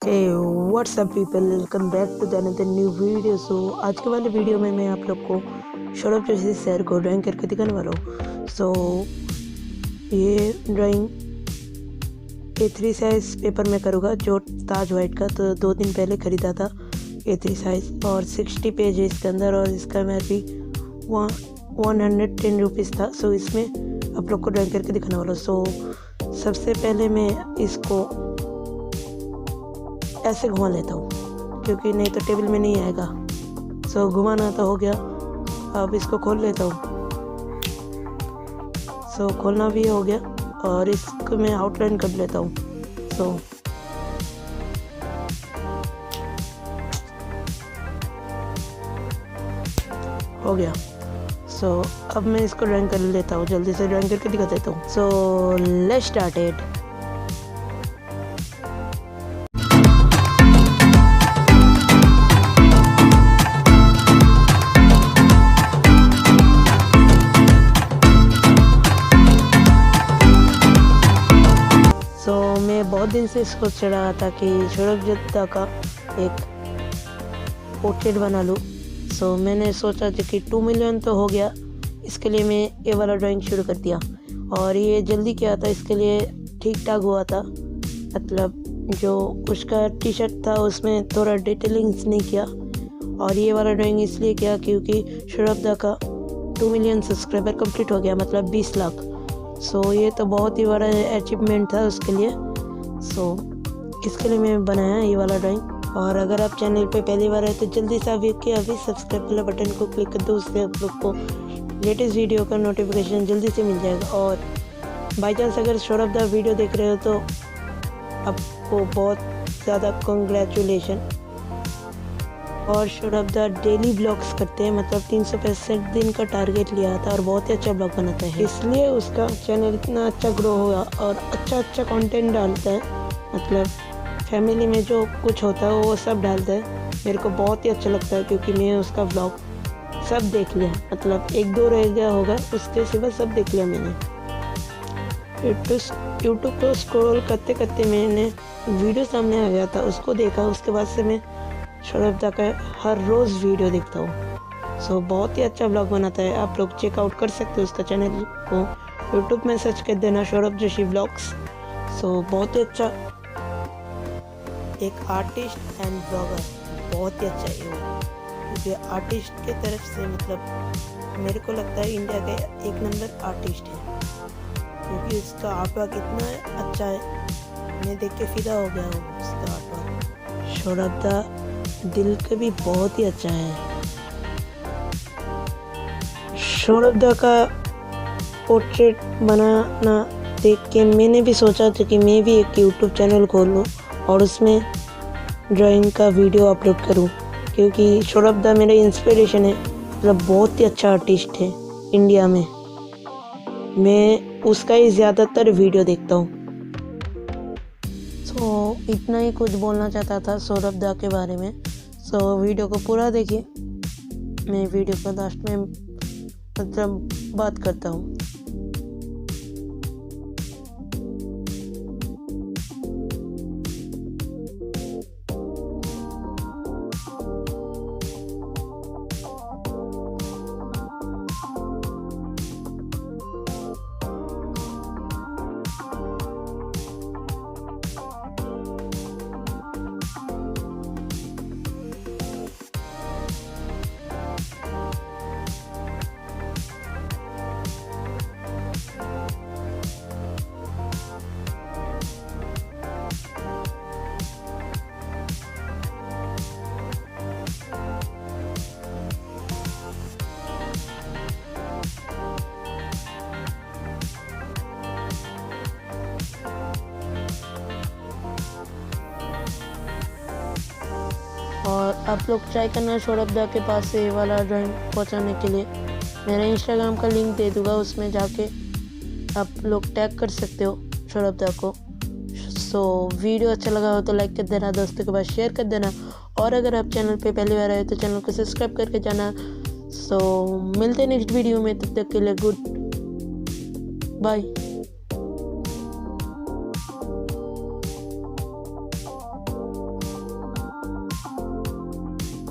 Hey what's up people, welcome back to the another new video. So आज के वाले video में मैं आप लोग को सौरभ जोशी सर को ड्राइंग करके दिखाने वाला हूँ। सो ये ड्राइंग A3 साइज़ पेपर में करूँगा, जो ताज वाइट का तो 2 दिन पहले ख़रीदा था A3 साइज़, और 60 पेज है इसके अंदर, और इसका भी 110 रुपीज़ था। सो इसमें आप लोग को ड्राइंग करके दिखाने वाला हूँ। सो सबसे पहले मैं इसको ऐसे घुमा लेता हूँ, क्योंकि नहीं तो टेबल में नहीं आएगा। सो घुमाना तो हो गया, अब इसको खोल लेता हूँ। सो खोलना भी हो गया, और इसको मैं आउटलाइन कर लेता हूँ। सो हो गया। सो अब मैं इसको ड्राइंग कर लेता हूँ, जल्दी से ड्राइंग करके दिखा देता हूँ। So let's start it. मैं बहुत दिन से इसको चढ़ा था कि सौरभ जोशी का एक पोर्ट्रेट बना लूँ। सो मैंने सोचा था कि 2 मिलियन तो हो गया, इसके लिए मैं ये वाला ड्राइंग शुरू कर दिया। और ये जल्दी किया था, इसके लिए ठीक ठाक हुआ था। मतलब जो उसका टी शर्ट था उसमें थोड़ा डिटेलिंग्स नहीं किया, और ये वाला ड्राइंग इसलिए किया क्योंकि सौरभ जोशी का 2 मिलियन सब्सक्राइबर कंप्लीट हो गया, मतलब 20 लाख। सो ये तो बहुत ही बड़ा अचीवमेंट था उसके लिए। सो इसके लिए मैं बनाया ये वाला ड्राइंग। और अगर आप चैनल पे पहली बार आए तो जल्दी से अभी सब्सक्राइब वाला बटन को क्लिक कर दो, उससे आप लोग को लेटेस्ट वीडियो का नोटिफिकेशन जल्दी से मिल जाएगा। और बाई चांस अगर सौरभ दा वीडियो देख रहे हो तो आपको बहुत ज़्यादा कंग्रेचुलेशन। और सौरभ दा डेली ब्लॉग्स करते हैं, मतलब 365 दिन का टारगेट लिया था, और बहुत ही अच्छा ब्लॉग बनाता है, इसलिए उसका चैनल इतना अच्छा ग्रो हुआ। और अच्छा कंटेंट डालता है, मतलब फैमिली में जो कुछ होता है वो सब डालता है। मेरे को बहुत ही अच्छा लगता है, क्योंकि मैं उसका ब्लॉग सब देख लिया, मतलब 1-2 रह गया होगा, उसके सिवा सब देख लिया मैंने। यूट्यूब को स्क्रॉल करते करते मैंने वीडियो सामने आ गया था, उसको देखा। उसके बाद से मैं सौरभ दा का हर रोज़ वीडियो देखता हूँ। सो बहुत ही अच्छा ब्लॉग बनाता है, आप लोग चेकआउट कर सकते हो उसका चैनल को। यूट्यूब में सर्च कर देना सौरभ जोशी ब्लॉग्स। सो बहुत ही अच्छा एक आर्टिस्ट एंड ब्लॉगर, बहुत ही अच्छा है वो, क्योंकि आर्टिस्ट के तरफ से मतलब मेरे को लगता है इंडिया का 1 नंबर आर्टिस्ट है, क्योंकि उसका आर्टवर्क इतना अच्छा है, मैं देख के फिदा हो गया हूँ उसका आर्टवर्क। सौरभ दा दिल के भी बहुत ही अच्छा है। सौरभ दा का पोर्ट्रेट बनाना देख के मैंने भी सोचा था कि मैं भी एक यूट्यूब चैनल खोल लूँ और उसमें ड्राइंग का वीडियो अपलोड करूँ, क्योंकि सौरभ दा मेरा इंस्पिरेशन है, मतलब बहुत ही अच्छा आर्टिस्ट है इंडिया में। मैं उसका ही ज़्यादातर वीडियो देखता हूँ। सो इतना ही कुछ बोलना चाहता था सौरभ दा के बारे में। सो वीडियो को पूरा देखिए, मैं वीडियो को लास्ट में मतलब बात करता हूँ। और आप लोग ट्राई करना सौरभ दा के पास से ये वाला ड्राइंग पहुंचाने के लिए। मेरा इंस्टाग्राम का लिंक दे दूँगा, उसमें जाके आप लोग टैग कर सकते हो सौरभ दा को। सो वीडियो अच्छा लगा हो तो लाइक कर देना, दोस्तों के पास शेयर कर देना, और अगर आप चैनल पे पहली बार आए तो चैनल को सब्सक्राइब करके जाना। सो मिलते हैं नेक्स्ट वीडियो में, तब तक के लिए गुड बाय।